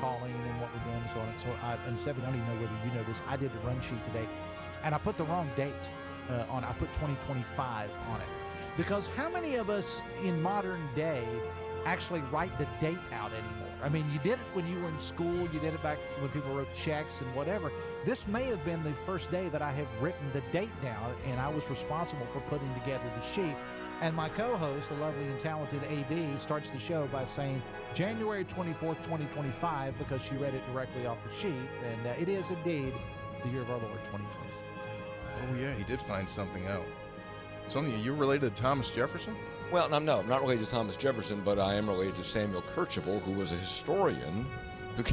calling and what we're doing and so on. And so and Stephanie, I don't even know whether you know this. I did the run sheet today, and I put the wrong date on. I put 2025 on it, because how many of us in modern day actually write the date out anymore? I mean, you did it when you were in school. You did it back when people wrote checks and whatever. This may have been the first day that I have written the date down, and I was responsible for putting together the sheet. And my co-host, the lovely and talented AD, starts the show by saying January 24th, 2025, because she read it directly off the sheet. And it is indeed the year of our Lord, 2026. Oh, yeah, he did find something out. Sonia, you're related to Thomas Jefferson? Well, no, I'm not related to Thomas Jefferson, but I am related to Samuel Kercheval, who was a historian who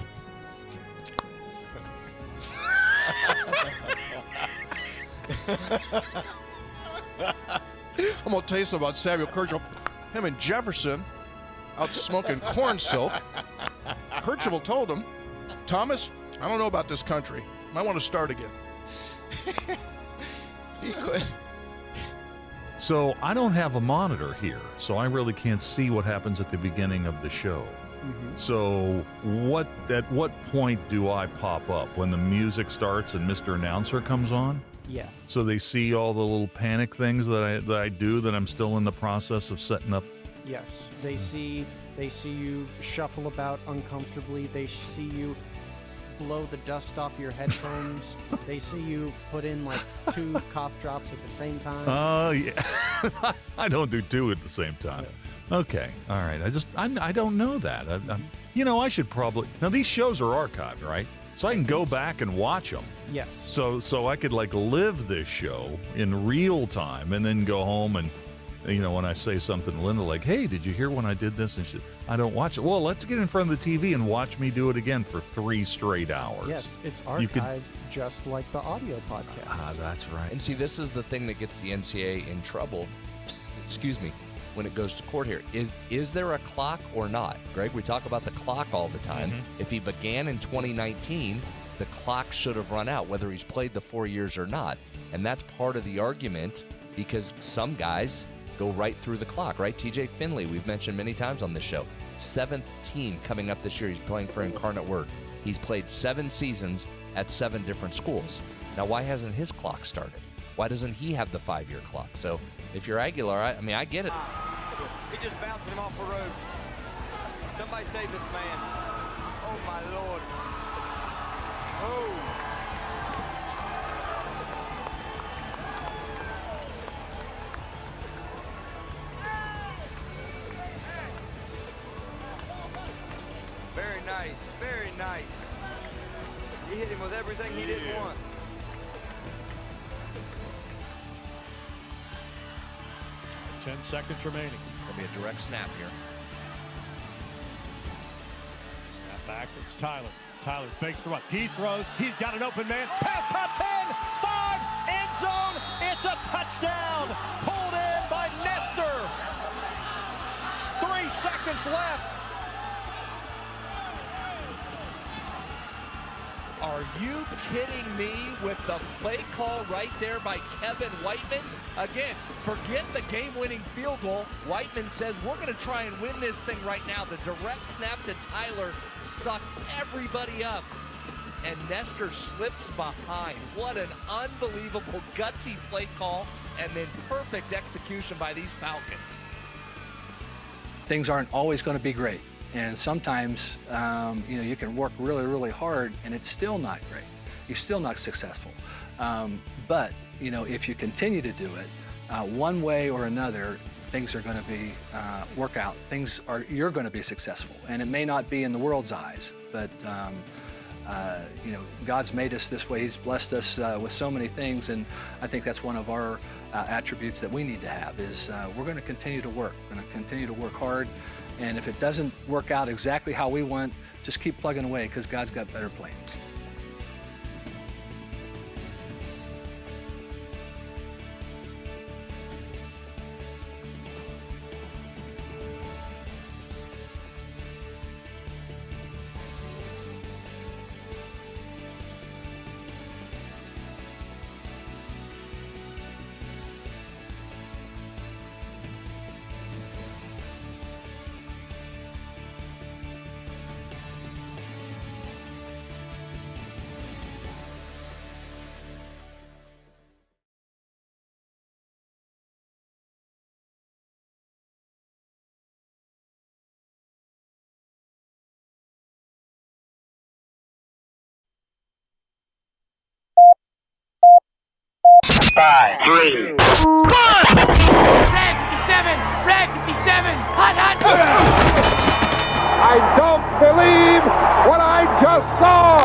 I'm going to tell you something about Samuel Kercheval. Him and Jefferson out smoking corn silk. Kercheval told him, Thomas, I don't know about this country. Might want to start again. he could. So I don't have a monitor here, so I really can't see what happens at the beginning of the show. Mm-hmm. So at what point do I pop up? When the music starts and Mr. Announcer comes on? Yeah. So they see all the little panic things that I do that I'm still in the process of setting up? Yes. They see you shuffle about uncomfortably. They see you blow the dust off your headphones. They see you put in like 2 cough drops at the same time. Oh, yeah. I don't do 2 at the same time. Yeah. Okay. All right. I don't know that. I should probably. Now, these shows are archived, right? So I can go back and watch them. Yes. So I could like live this show in real time and then go home and, when I say something to Linda like, hey, did you hear when I did this? And she, I don't watch it. Well, let's get in front of the TV and watch me do it again for 3 straight hours. Yes, it's archived just like the audio podcast. Ah, that's right. And see, this is the thing that gets the NCAA in trouble, when it goes to court here. Is there a clock or not? Greg, we talk about the clock all the time. Mm-hmm. If he began in 2019, the clock should have run out, whether he's played the 4 years or not. And that's part of the argument, because some guys go right through the clock, right? TJ Finley, we've mentioned many times on this show. 7th team coming up this year. He's playing for Incarnate Word. He's played 7 seasons at 7 different schools. Now, why hasn't his clock started? Why doesn't he have the 5-year clock? So if you're Aguilar, I get it. He just bouncing him off the ropes. Somebody save this man. Oh, my Lord. Oh. Very nice, very nice. He hit him with everything he didn't want. Ten seconds remaining. It'll be a direct snap here. Snap back. It's Tyler. Tyler fakes the run. He throws. He's got an open man. Pass top 10. 5. End zone. It's a touchdown. Pulled in by Nestor. 3 seconds left. Are you kidding me with the play call right there by Kevin Whiteman? Again, forget the game-winning field goal. Whiteman says, we're going to try and win this thing right now. The direct snap to Tyler sucked everybody up, and Nestor slips behind. What an unbelievable, gutsy play call, and then perfect execution by these Falcons. Things aren't always going to be great. And sometimes, you can work really, really hard and it's still not great. You're still not successful. But, if you continue to do it, one way or another, things are going to be, work out. You're going to be successful. And it may not be in the world's eyes, but, God's made us this way. He's blessed us with so many things. And I think that's one of our attributes that we need to have is we're going to continue to work. We're going to continue to work hard. And if it doesn't work out exactly how we want, just keep plugging away because God's got better plans. 5, 3, 1. Red 57, Red 57, hot. I don't believe what I just saw.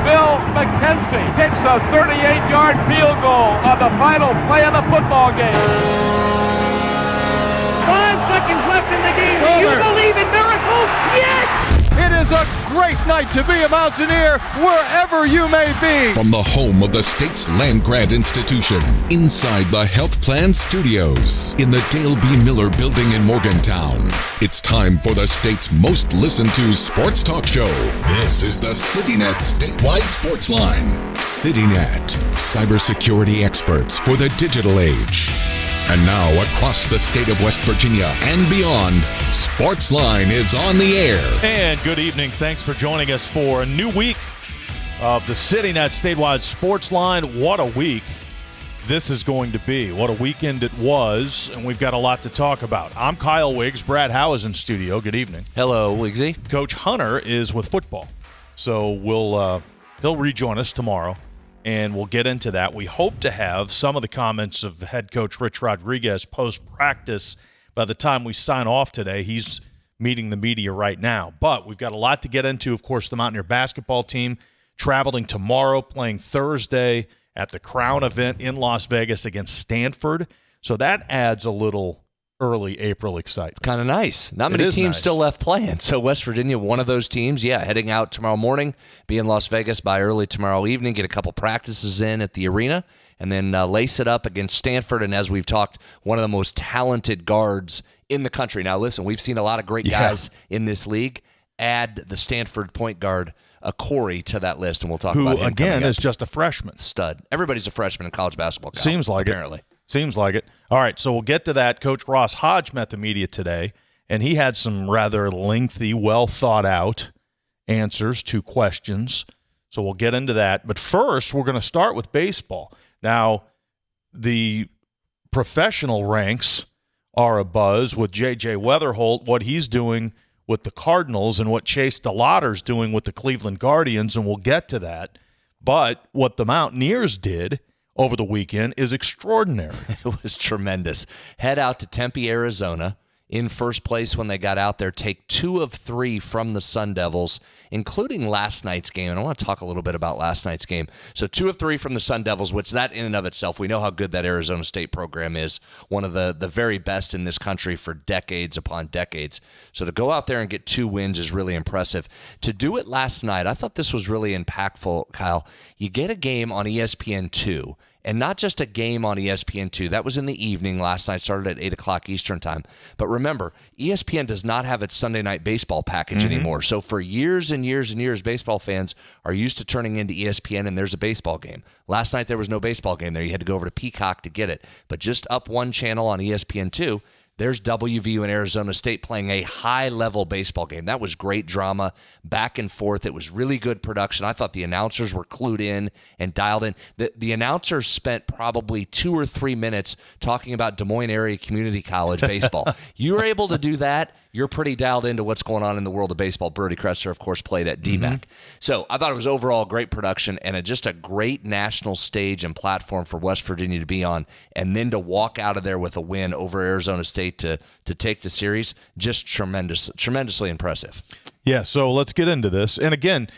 Bill McKenzie hits a 38-yard field goal on the final play of the football game. 5 seconds left in the game. Do you believe in miracles? Yes! It is a great night to be a Mountaineer wherever you may be. From the home of the state's land-grant institution, inside the Health Plan Studios, in the Dale B. Miller Building in Morgantown, it's time for the state's most listened-to sports talk show. This is the CityNet Statewide Sportsline. CityNet, cybersecurity experts for the digital age. And now, across the state of West Virginia and beyond, Sportsline is on the air. And good evening. Thanks for joining us for a new week of the CityNet Statewide Sportsline. What a week this is going to be. What a weekend it was, and we've got a lot to talk about. I'm Kyle Wiggs. Brad Howe is in studio. Good evening. Hello, Wiggsy. Coach Hunter is with football, so he'll rejoin us tomorrow. And we'll get into that. We hope to have some of the comments of head coach Rich Rodriguez post-practice by the time we sign off today. He's meeting the media right now. But we've got a lot to get into. Of course, the Mountaineer basketball team traveling tomorrow, playing Thursday at the Crown event in Las Vegas against Stanford. So that adds a little early April excitement. It's kind of nice. Not many teams still left playing. So West Virginia, one of those teams, heading out tomorrow morning, be in Las Vegas by early tomorrow evening, get a couple practices in at the arena, and then lace it up against Stanford. And as we've talked, one of the most talented guards in the country. Now, listen, we've seen a lot of great guys in this league. Add the Stanford point guard, Corey, to that list, and we'll talk about him. Who, again, is just a freshman. Stud. Everybody's a freshman in college basketball. Kyle, Seems like apparently. Seems like it. All right, so we'll get to that. Coach Ross Hodge met the media today, and he had some rather lengthy, well-thought-out answers to questions. So we'll get into that. But first, we're going to start with baseball. Now, the professional ranks are abuzz with J.J. Weatherholt, what he's doing with the Cardinals and what Chase DeLauter's doing with the Cleveland Guardians, and we'll get to that. But what the Mountaineers did over the weekend is extraordinary. It was tremendous. Head out to Tempe, Arizona, in first place when they got out there, take 2 of 3 from the Sun Devils, including last night's game. And I want to talk a little bit about last night's game. So 2 of 3 from the Sun Devils, which that in and of itself, we know how good that Arizona State program is, one of the very best in this country for decades upon decades. So to go out there and get 2 wins is really impressive. To do it last night, I thought this was really impactful, Kyle. You get a game on ESPN2, and not just a game on ESPN2. That was in the evening last night, started at 8 o'clock Eastern time. But remember, ESPN does not have its Sunday night baseball package anymore. So for years and years and years, baseball fans are used to turning into ESPN and there's a baseball game. Last night there was no baseball game there. You had to go over to Peacock to get it. But just up one channel on ESPN2, there's WVU and Arizona State playing a high-level baseball game. That was great drama, back and forth. It was really good production. I thought the announcers were clued in and dialed in. The announcers spent probably 2 or 3 minutes talking about Des Moines Area Community College baseball. You were able to do that, you're pretty dialed into what's going on in the world of baseball. Brody Kresser, of course, played at DMAC. So I thought it was overall great production and just a great national stage and platform for West Virginia to be on, and then to walk out of there with a win over Arizona State to take the series, just tremendously impressive. Yeah, so let's get into this. And again,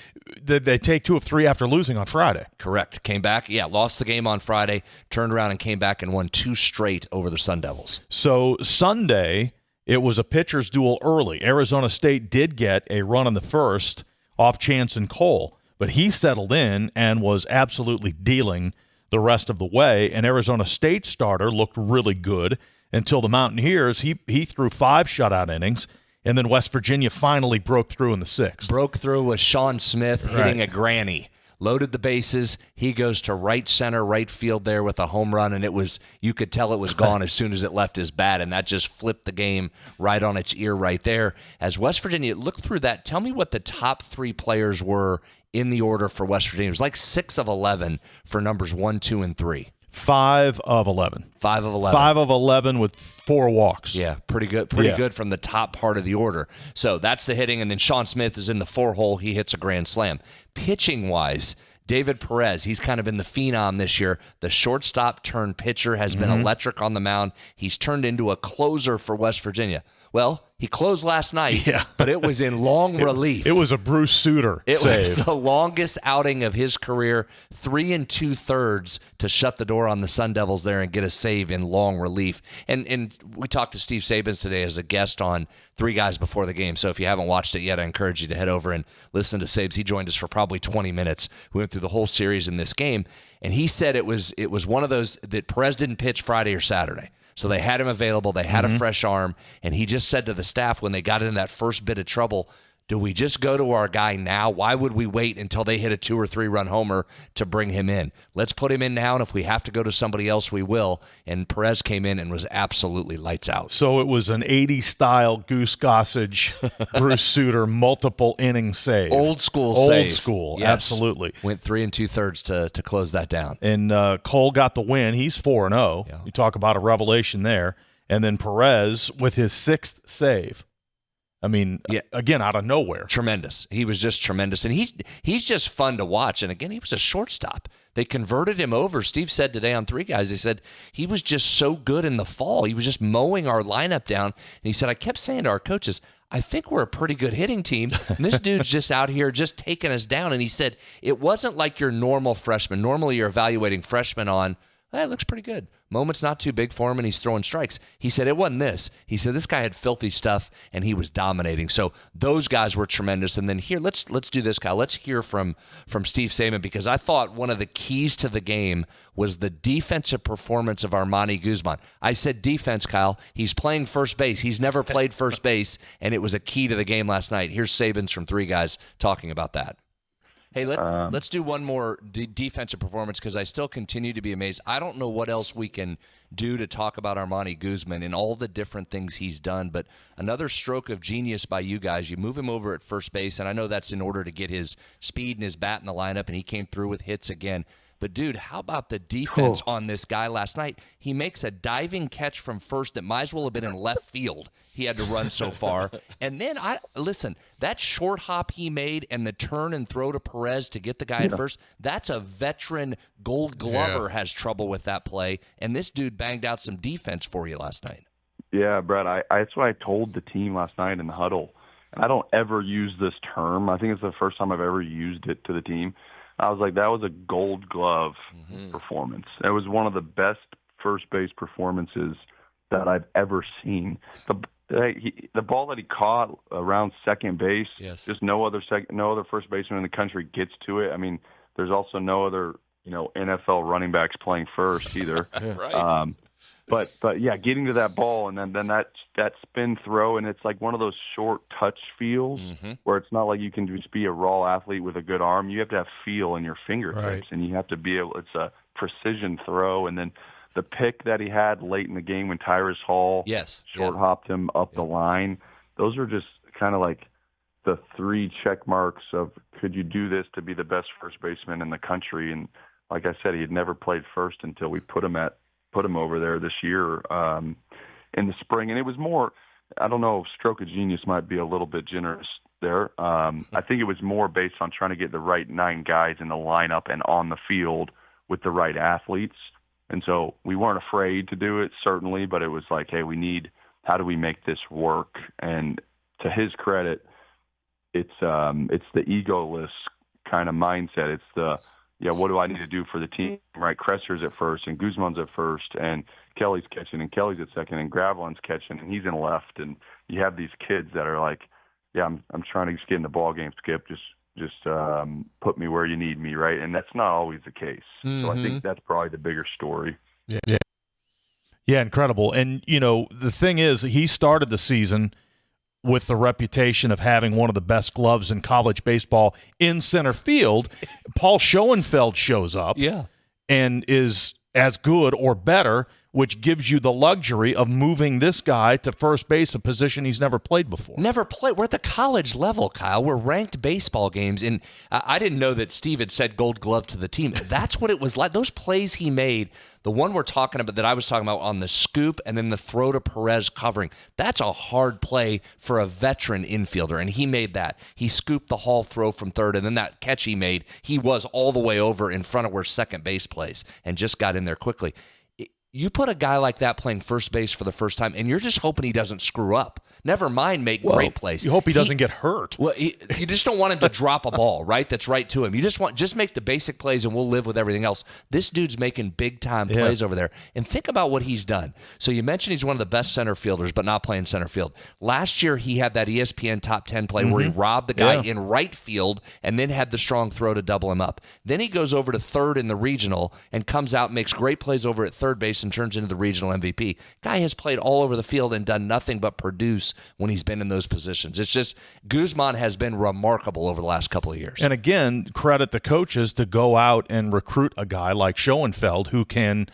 they take 2 of 3 after losing on Friday. Correct. Came back, lost the game on Friday, turned around and came back and won 2 straight over the Sun Devils. So Sunday, it was a pitcher's duel early. Arizona State did get a run in the first off Chance and Cole, but he settled in and was absolutely dealing the rest of the way. And Arizona State starter looked really good until the Mountaineers, he threw 5 shutout innings, and then West Virginia finally broke through in the 6th. Broke through with Sean Smith hitting a granny. Loaded the bases. He goes to right center, right field there with a home run, and you could tell it was gone as soon as it left his bat, and that just flipped the game right on its ear right there. As West Virginia looked through that, tell me what the top 3 players were in the order for West Virginia. It was like 6 of 11 for numbers 1, 2, and 3. 5 of 11. 5 of 11. 5 of 11 with 4 walks. Yeah, pretty good. Good from the top part of the order. So that's the hitting, and then Sean Smith is in the 4 hole. He hits a grand slam. Pitching-wise, David Perez, he's kind of been the phenom this year. The shortstop turned pitcher has been electric on the mound. He's turned into a closer for West Virginia. Well, he closed last night, but it was in long relief. It was a Bruce Sutter It save. was the longest outing of his career, 3 2/3 to shut the door on the Sun Devils there and get a save in long relief. And we talked to Steve Sabins today as a guest on Three Guys Before the Game. So if you haven't watched it yet, I encourage you to head over and listen to Sabes. He joined us for probably 20 minutes. We went through the whole series in this game, and he said it was one of those that Perez didn't pitch Friday or Saturday. So they had him available. They had a fresh arm. And he just said to the staff when they got in that first bit of trouble, do we just go to our guy now? Why would we wait until they hit a 2 or 3 run homer to bring him in? Let's put him in now, and if we have to go to somebody else, we will. And Perez came in and was absolutely lights out. So it was an 80s-style Goose Gossage, Bruce Sutter, multiple inning save. Old school save. Old school, yes. Absolutely. Went 3 2/3 to close that down. And Cole got the win. He's 4-0. Yeah. You talk about a revelation there. And then Perez with his 6th save. I mean, again, out of nowhere. Tremendous. He was just tremendous. And he's just fun to watch. And again, he was a shortstop. They converted him over. Steve said today on Three Guys, he said he was just so good in the fall. He was just mowing our lineup down. And he said, I kept saying to our coaches, I think we're a pretty good hitting team. And this dude's just out here just taking us down. And he said, it wasn't like your normal freshman. Normally you're evaluating freshmen on, it looks pretty good. Moment's not too big for him, and he's throwing strikes. He said it wasn't this. He said this guy had filthy stuff, and he was dominating. So those guys were tremendous. And then here, let's do this, Kyle. Let's hear from Steve Sabin, because I thought one of the keys to the game was the defensive performance of Armani Guzman. I said defense, Kyle. He's playing first base. He's never played first base, and it was a key to the game last night. Here's Sabins from Three Guys talking about that. Hey, let's do one more defensive performance, because I still continue to be amazed. I don't know what else we can do to talk about Armani Guzman and all the different things he's done, but another stroke of genius by you guys. You move him over at first base, and I know that's in order to get his speed and his bat in the lineup, and he came through with hits again. But, dude, how about the defense on this guy last night? He makes a diving catch from first that might as well have been in left field. He had to run so far. And then, listen, that short hop he made and the turn and throw to Perez to get the guy at first, that's a veteran Gold Glover has trouble with that play. And this dude banged out some defense for you last night. Yeah, Brett, that's what I told the team last night in the huddle. And I don't ever use this term. I think it's the first time I've ever used it to the team. I was like, that was a Gold Glove performance. It was one of the best first base performances that I've ever seen. The ball that he caught around second base, just no other first baseman in the country gets to it. I mean, there's also no other NFL running backs playing first either. Right. But yeah, getting to that ball and then that spin throw, and it's like one of those short touch feels where it's not like you can just be a raw athlete with a good arm. You have to have feel in your fingertips, and you have to be able. It's a precision throw, and then the pick that he had late in the game when Tyrus Hall short hopped him up the line. Those are just kind of like the 3 check marks of could you do this to be the best first baseman in the country? And like I said, he had never played first until we put him over there this year in the spring. And it was more, I don't know, stroke of genius might be a little bit generous there. I think it was more based on trying to get the right 9 guys in the lineup and on the field with the right athletes. And so we weren't afraid to do it, certainly, but it was like, hey, how do we make this work? And to his credit, it's the egoless kind of mindset. It's what do I need to do for the team, right? Kresser's at first, and Guzman's at first, and Kelly's catching, and Kelly's at second, and Gravelin's catching, and he's in left. And you have these kids that are like, I'm trying to just get in the ball game, Skip. Just put me where you need me, right? And that's not always the case. So I think that's probably the bigger story. Yeah, incredible. And, the thing is, he started the season with the reputation of having one of the best gloves in college baseball in center field. Paul Schoenfeld shows up and is as good or better which gives you the luxury of moving this guy to first base, a position he's never played before. Never played. We're at the college level, Kyle. We're ranked baseball games. And I didn't know that Steve had said Gold Glove to the team. That's what it was like. Those plays he made, the one we're talking about that I was talking about on the scoop and then the throw to Perez covering, that's a hard play for a veteran infielder, and he made that. He scooped the Hall throw from third, and then that catch he made, he was all the way over in front of where second base plays and just got in there quickly. You put a guy like that playing first base for the first time, and you're just hoping he doesn't screw up. Never mind make great plays. You hope he doesn't get hurt. Well, you just don't want him to drop a ball, right? That's right to him. You just make the basic plays, and we'll live with everything else. This dude's making big-time plays over there. And think about what he's done. So you mentioned he's one of the best center fielders, but not playing center field. Last year, he had that ESPN Top 10 play where he robbed the guy in right field and then had the strong throw to double him up. Then he goes over to third in the regional and comes out, makes great plays over at third base, and turns into the regional MVP. Guy has played all over the field and done nothing but produce when he's been in those positions. It's just Guzman has been remarkable over the last couple of years. And again, credit the coaches to go out and recruit a guy like Schoenfeld who can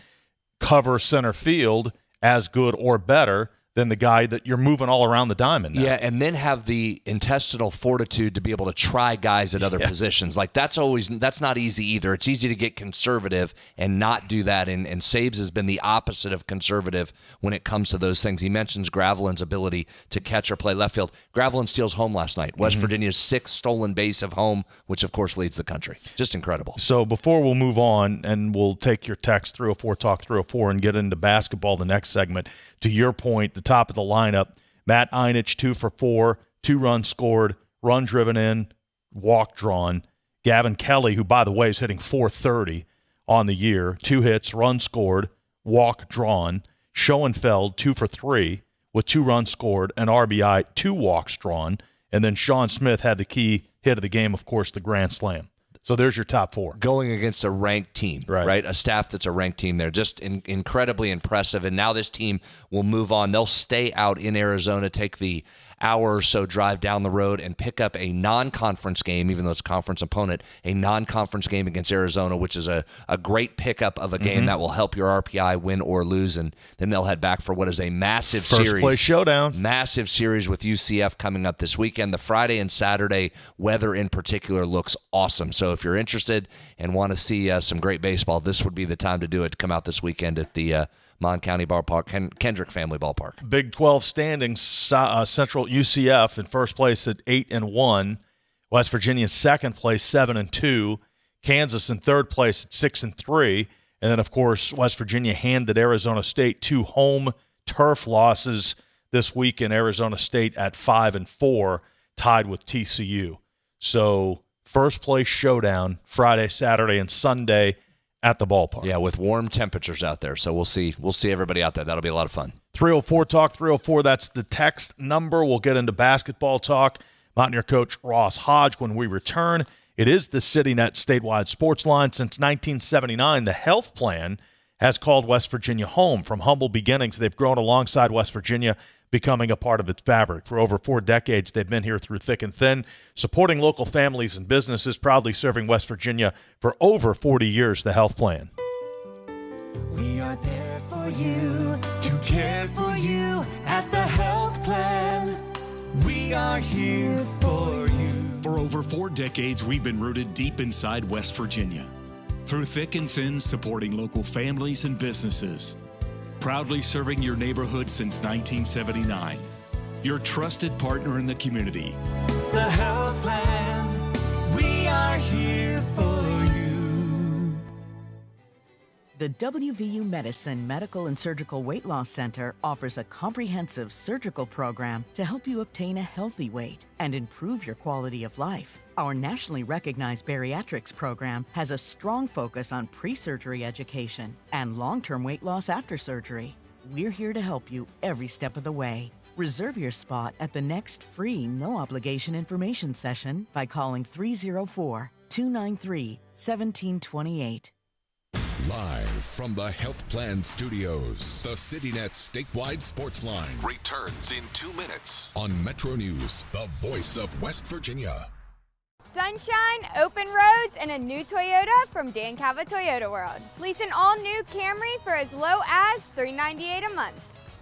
cover center field as good or better than the guy that you're moving all around the diamond now. Yeah, and then have the intestinal fortitude to be able to try guys at other positions. Like that's not easy either. It's easy to get conservative and not do that. And Sabes has been the opposite of conservative when it comes to those things. He mentions Gravelin's ability to catch or play left field. Gravelin steals home last night. West Virginia's 6th stolen base of home, which of course leads the country. Just incredible. So before we'll move on, and we'll take your text 304 Talk 304 and get into basketball the next segment. To your point, the top of the lineup, Matt Einich, 2 for 4, 2 runs scored, run driven in, walk drawn. Gavin Kelly, who, by the way, is hitting .430 on the year, 2 hits, run scored, walk drawn. Schoenfeld, 2 for 3 with 2 runs scored, an RBI, 2 walks drawn. And then Sean Smith had the key hit of the game, of course, the grand slam. So there's your top 4. Going against a ranked team, right? A staff that's a ranked team there. Just incredibly impressive. And now this team will move on. They'll stay out in Arizona, take the hour or so drive down the road and pick up a non-conference game, even though it's a conference opponent, a non-conference game against Arizona, which is a great pickup of a game that will help your RPI win or lose. And then they'll head back for what is a massive series. First place showdown. Massive series with UCF coming up this weekend. The Friday and Saturday weather in particular looks awesome. So if you're interested and want to see some great baseball, this would be the time to do it. Come out this weekend at the Mon County Ballpark, Kendrick Family Ballpark. Big 12 standings, Central UCF in first place at 8-1. West Virginia second place, 7-2. Kansas in third place at 6-3. And then, of course, West Virginia handed Arizona State 2 home turf losses this week in Arizona State at 5-4, tied with TCU. So first place showdown Friday, Saturday, and Sunday at the ballpark. Yeah, with warm temperatures out there. So we'll see everybody out there. That'll be a lot of fun. 304 Talk 304, that's the text number. We'll get into basketball talk. Mountaineer coach Ross Hodge when we return. It is the CityNet statewide sports line. Since 1979, the health plan has called West Virginia home. From humble beginnings, they've grown alongside West Virginia, becoming a part of its fabric. For over 4 decades, they've been here through thick and thin, supporting local families and businesses, proudly serving West Virginia for over 40 years, the health plan. We are there for you, to care for you at the health plan. We are here for you. For over 4 decades, we've been rooted deep inside West Virginia. Through thick and thin, supporting local families and businesses. Proudly serving your neighborhood since 1979. Your trusted partner in the community. The health plan, we are here for you. The WVU Medicine Medical and Surgical Weight Loss Center offers a comprehensive surgical program to help you obtain a healthy weight and improve your quality of life. Our nationally recognized bariatrics program has a strong focus on pre-surgery education and long-term weight loss after surgery. We're here to help you every step of the way. Reserve your spot at the next free no-obligation information session by calling 304-293-1728. Live from the Health Plan Studios, the CityNet statewide sports line returns in 2 minutes on Metro News, the voice of West Virginia. sunshine, open roads, and a new Toyota from Dan Cava Toyota World. Lease an all-new Camry for as low as $398 a month.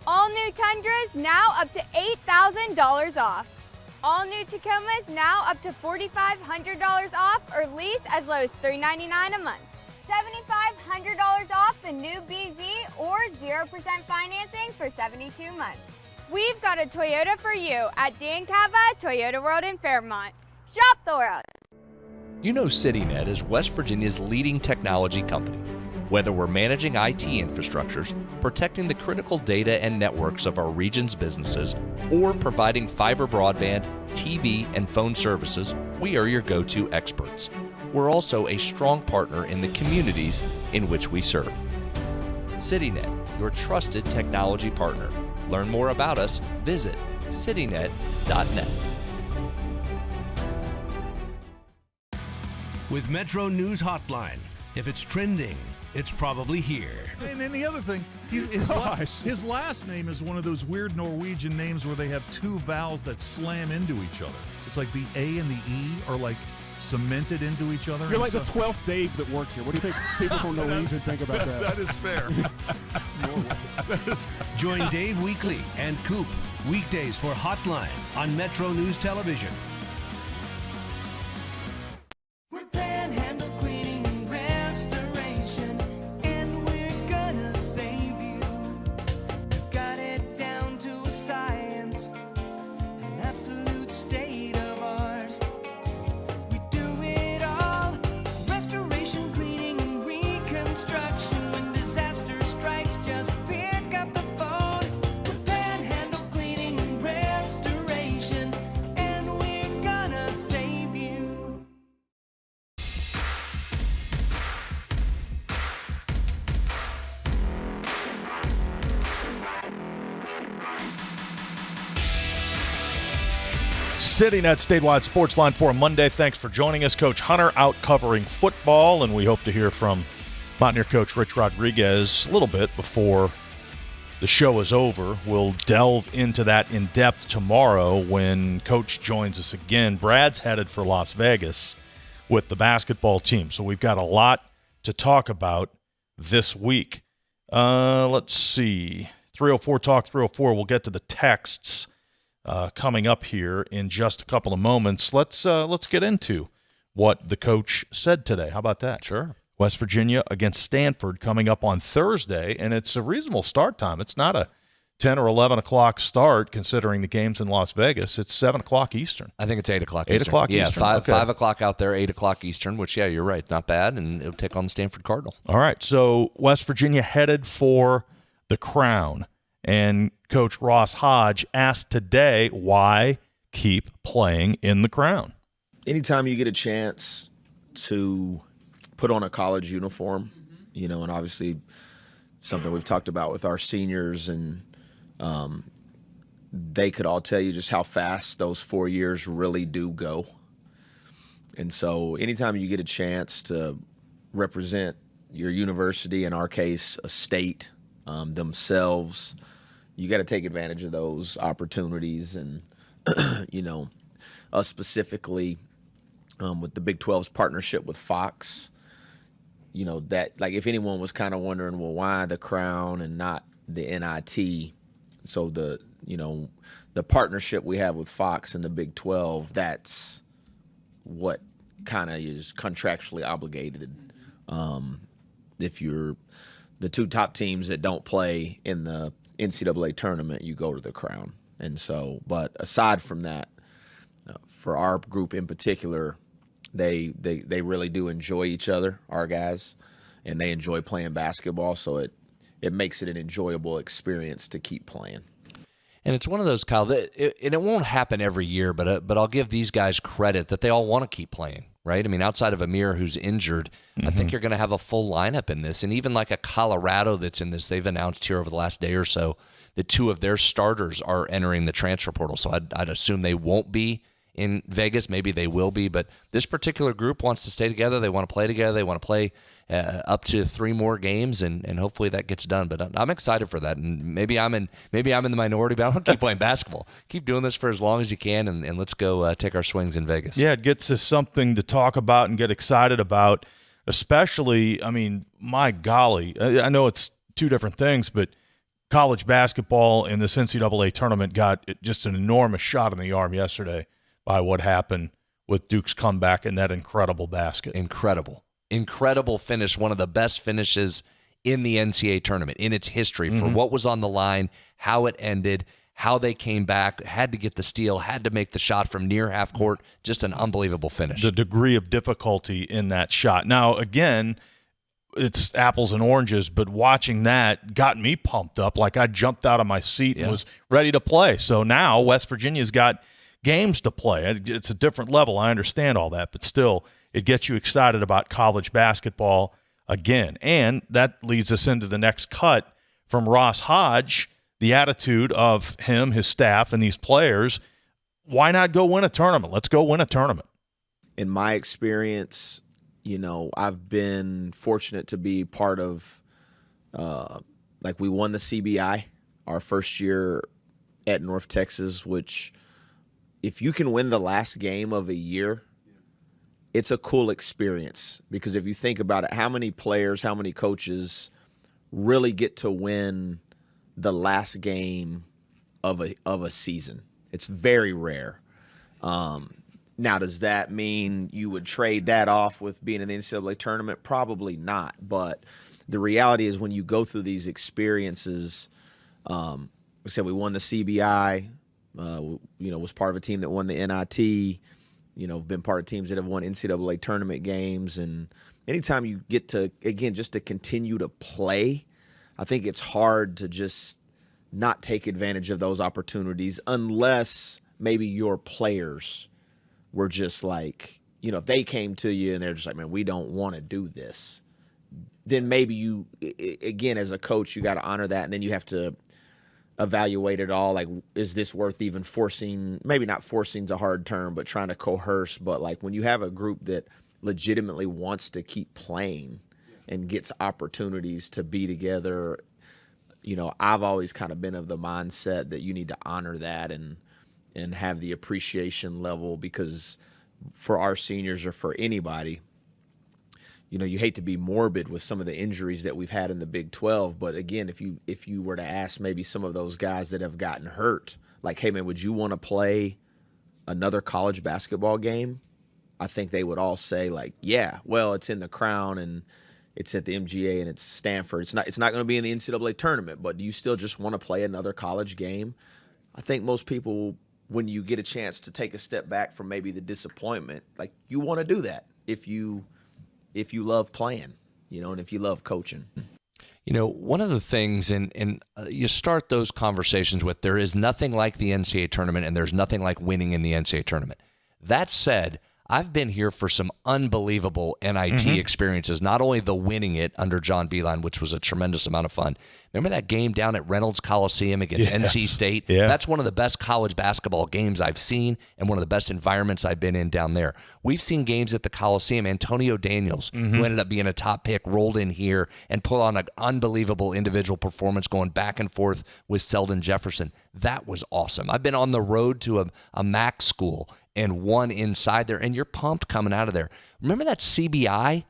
All new Tundras now up to $8,000 off. All new Tacomas now up to $4,500 off or lease as low as $399 a month. $7,500 off the new BZ or 0% financing for 72 months. We've got a Toyota for you at Dan Cava Toyota World in Fairmont. Shop the world. You know CityNet is West Virginia's leading technology company. Whether we're managing IT infrastructures, protecting the critical data and networks of our region's businesses, or providing fiber broadband, TV, and phone services, we are your go-to experts. We're also a strong partner in the communities in which we serve. CityNet, your trusted technology partner. Learn more about us, visit citynet.net. With Metro News Hotline, if it's trending, it's probably here. And then the other thing, his last name is one of those weird Norwegian names where they have two vowels that slam into each other. It's like the A and the E are like cemented into each other. You're like the 12th Dave that works here. What do you think people from Norwegian think about that? That is fair. Join Dave Weekly and Coop weekdays for Hotline on Metro News Television. CityNet Statewide Sportsline for Monday. Thanks for joining us. Coach Hunter out covering football, and we hope to hear from Mountaineer coach Rich Rodriguez a little bit before the show is over. We'll delve into that in depth tomorrow when Coach joins us again. Brad's headed for Las Vegas with the basketball team, so we've got a lot to talk about this week. Let's see. 304 Talk 304. We'll get to the texts coming up here in just a couple of moments. Let's get into what the coach said today. How about that? Sure. West Virginia against Stanford coming up on Thursday, and it's a reasonable start time. It's not a 10 or 11 o'clock start considering the game's in Las Vegas. It's 7 o'clock Eastern. I think it's 8 o'clock 8 Eastern. o'clock yeah, Eastern. 5 o'clock out there, 8 o'clock Eastern, which, yeah, you're right. Not bad, and it'll take on the Stanford Cardinal. All right, so West Virginia headed for the crown. And Coach Ross Hodge asked today, why keep playing in the crown? Anytime you get a chance to put on a college uniform, and obviously something we've talked about with our seniors, and they could all tell you just how fast those 4 years really do go. And so anytime you get a chance to represent your university, in our case, a state, themselves, you got to take advantage of those opportunities. And us specifically with the Big 12's partnership with Fox, that, like, if anyone was kind of wondering, well, why the crown and not the NIT? So the partnership we have with Fox and the Big 12, that's what kind of is contractually obligated. If you're the two top teams that don't play in the NCAA tournament, you go to the crown. And so, but aside from that, for our group in particular, they really do enjoy each other, our guys, and they enjoy playing basketball. So it makes it an enjoyable experience to keep playing. And it's one of those, Kyle, and it won't happen every year, but I'll give these guys credit that they all want to keep playing, right? I mean, outside of Amir, who's injured, I think you're going to have a full lineup in this. And even like a Colorado that's in this, they've announced here over the last day or so that two of their starters are entering the transfer portal. So I'd assume they won't be in Vegas. Maybe they will be, but this particular group wants to stay together. They want to play together. They want to play up to 3 more games, and hopefully that gets done. But I'm excited for that, and maybe I'm in the minority, but I'm going to keep playing basketball. Keep doing this for as long as you can, and let's go take our swings in Vegas. Yeah, it gets us something to talk about and get excited about, especially, I mean, my golly, I know it's 2 different things, but college basketball in this NCAA tournament got just an enormous shot in the arm yesterday by what happened with Duke's comeback and that incredible basket. Incredible finish, one of the best finishes in the NCAA tournament, in its history, for what was on the line, how it ended, how they came back, had to get the steal, had to make the shot from near half court. Just an unbelievable finish. The degree of difficulty in that shot. Now, again, it's apples and oranges, but watching that got me pumped up. Like I jumped out of my seat and was ready to play. So now West Virginia's got games to play. It's a different level. I understand all that, but still, it gets you excited about college basketball again. And that leads us into the next cut from Ross Hodge, the attitude of him, his staff, and these players. Why not go win a tournament? Let's go win a tournament. In my experience, I've been fortunate to be part of, we won the CBI our first year at North Texas, which if you can win the last game of a year, it's a cool experience. Because if you think about it, how many players, how many coaches really get to win the last game of a season? It's very rare. Now, does that mean you would trade that off with being in the NCAA tournament? Probably not. But the reality is when you go through these experiences, we said we won the CBI, was part of a team that won the NIT, been part of teams that have won NCAA tournament games. And anytime you get to, again, just to continue to play, I think it's hard to just not take advantage of those opportunities unless maybe your players were just like, if they came to you and they're just like, man, we don't want to do this, then maybe you, again, as a coach, you got to honor that. And then you have to evaluate it all. Like, is this worth even forcing? Maybe not forcing's a hard term, but trying to coerce. But like when you have a group that legitimately wants to keep playing and gets opportunities to be together, I've always kind of been of the mindset that you need to honor that and have the appreciation level, because for our seniors or for anybody, you hate to be morbid with some of the injuries that we've had in the Big 12. But again, if you were to ask maybe some of those guys that have gotten hurt, like, hey man, would you want to play another college basketball game? I think they would all say like, yeah, well, it's in the Crown and it's at the MGA and it's Stanford. It's not going to be in the NCAA tournament, but do you still just want to play another college game? I think most people, when you get a chance to take a step back from maybe the disappointment, like you want to do that if you love playing, and if you love coaching. One of the things, and you start those conversations with, there is nothing like the NCAA tournament and there's nothing like winning in the NCAA tournament. That said, I've been here for some unbelievable NIT experiences, not only the winning it under John Beilein, which was a tremendous amount of fun. Remember that game down at Reynolds Coliseum against NC State? Yeah. That's one of the best college basketball games I've seen and one of the best environments I've been in down there. We've seen games at the Coliseum. Antonio Daniels, who ended up being a top pick, rolled in here and put on an unbelievable individual performance going back and forth with Sheldon Jefferson. That was awesome. I've been on the road to a MAC school and won inside there, and you're pumped coming out of there. Remember that CBI?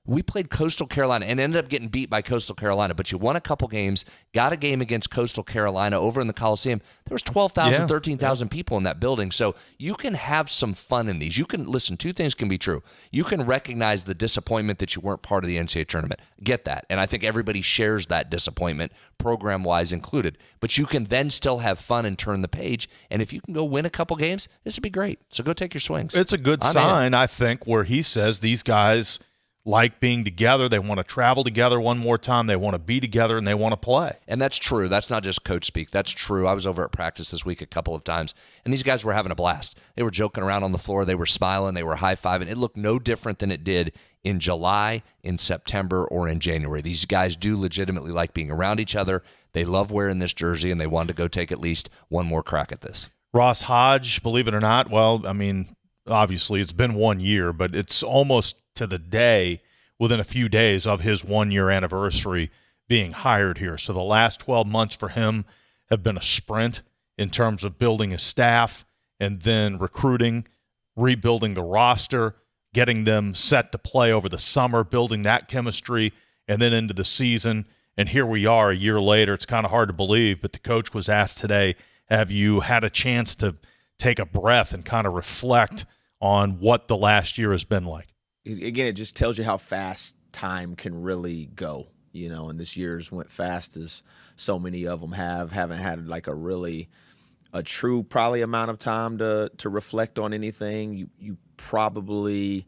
We played Coastal Carolina and ended up getting beat by Coastal Carolina, but you won a couple games, got a game against Coastal Carolina over in the Coliseum. There was 12,000, 13,000 people in that building. So you can have some fun in these. You can, listen, 2 things can be true. You can recognize the disappointment that you weren't part of the NCAA tournament. Get that. And I think everybody shares that disappointment, program-wise included. But you can then still have fun and turn the page. And if you can go win a couple games, this would be great. So go take your swings. It's a good sign, I think, where he says these guys like being together. They want to travel together one more time. They want to be together, and they want to play. And that's true. That's not just coach speak. That's true. I was over at practice this week a couple of times, and these guys were having a blast. They were joking around on the floor. They were smiling. They were high-fiving. It looked no different than it did in July, in September, or in January. These guys do legitimately like being around each other. They love wearing this jersey, and they wanted to go take at least one more crack at this. Ross Hodge, believe it or not, well, I mean, obviously it's been 1 year, but it's almost to the day within a few days of his 1 year anniversary being hired here. So the last 12 months for him have been a sprint in terms of building a staff and then recruiting, rebuilding the roster, getting them set to play over the summer, building that chemistry, and then into the season. And here we are a year later. It's kind of hard to believe, but the coach was asked today, have you had a chance to take a breath and kind of reflect on what the last year has been like? Again, it just tells you how fast time can really go, and this year's went fast as so many of them haven't had like a true probably amount of time to reflect on anything. You probably,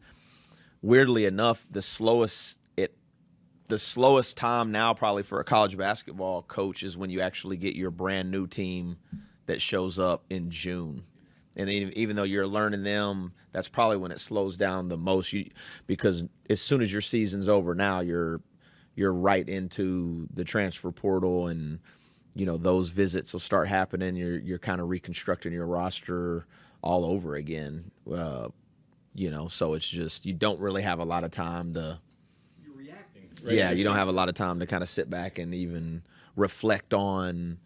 weirdly enough, the slowest time now probably for a college basketball coach is when you actually get your brand new team that shows up in June. And even though you're learning them, that's probably when it slows down the most. Because as soon as your season's over now, you're right into the transfer portal, and those visits will start happening. You're kind of reconstructing your roster all over again. So it's just you don't really have a lot of time to. You're reacting. Right? Yeah, you don't have a lot of time to kind of sit back and even reflect on.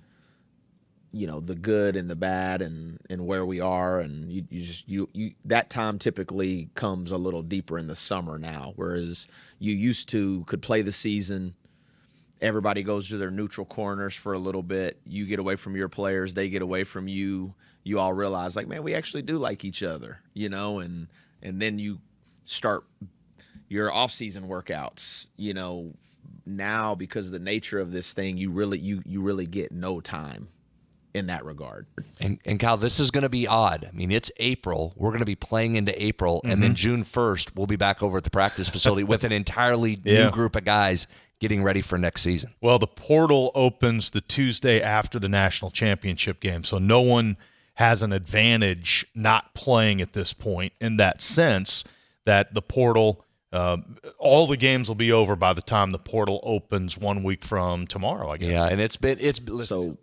The good and the bad and where we are, and you that time typically comes a little deeper in the summer now, whereas you used to could play the season, everybody goes to their neutral corners for a little bit, you get away from your players, they get away from you, you all realize like, man, we actually do like each other, and then you start your off-season workouts, now because of the nature of this thing, you really get no time in that regard. And Kyle, this is going to be odd. I mean, it's April. We're going to be playing into April, and then June 1st, we'll be back over at the practice facility with an entirely new group of guys getting ready for next season. Well, the portal opens the Tuesday after the national championship game, so no one has an advantage not playing at this point in that sense that the portal, all the games will be over by the time the portal opens 1 week from tomorrow, I guess. Yeah, and it's so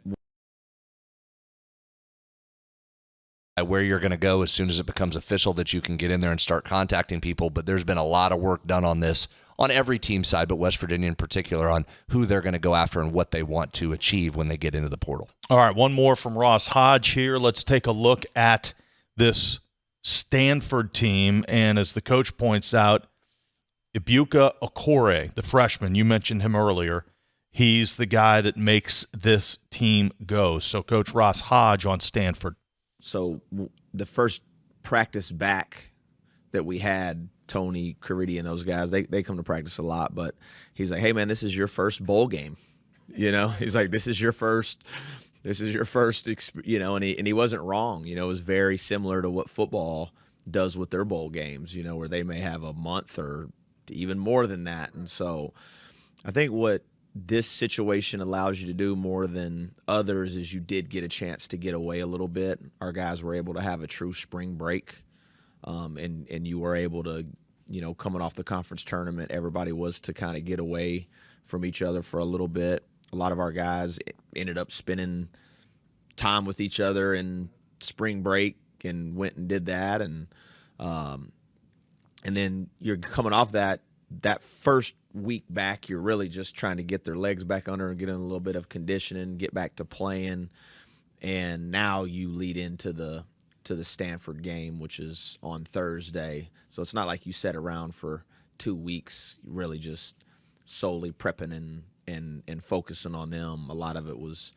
where you're going to go as soon as it becomes official that you can get in there and start contacting people. But there's been a lot of work done on this on every team side, but West Virginia in particular, on who they're going to go after and what they want to achieve when they get into the portal. All right, one more from Ross Hodge here. Let's take a look at this Stanford team. And as the coach points out, Ibuka Okore, the freshman, you mentioned him earlier, he's the guy that makes this team go. So Coach Ross Hodge on Stanford. So the first practice back that we had, Tony, Caridi, and those guys, they come to practice a lot, but he's like, hey, man, this is your first bowl game. He's like, this is your first, and he wasn't wrong. It was very similar to what football does with their bowl games, where they may have a month or even more than that. And so I think what this situation allows you to do more than others is you did get a chance to get away a little bit. Our guys were able to have a true spring break, and you were able to, coming off the conference tournament, everybody was to kind of get away from each other for a little bit. A lot of our guys ended up spending time with each other in spring break and went and did that, and then you're coming off that first week back, you're really just trying to get their legs back under and get in a little bit of conditioning, get back to playing, and now you lead into the Stanford game, which is on Thursday. So it's not like you sat around for 2 weeks, really just solely prepping and focusing on them. A lot of it was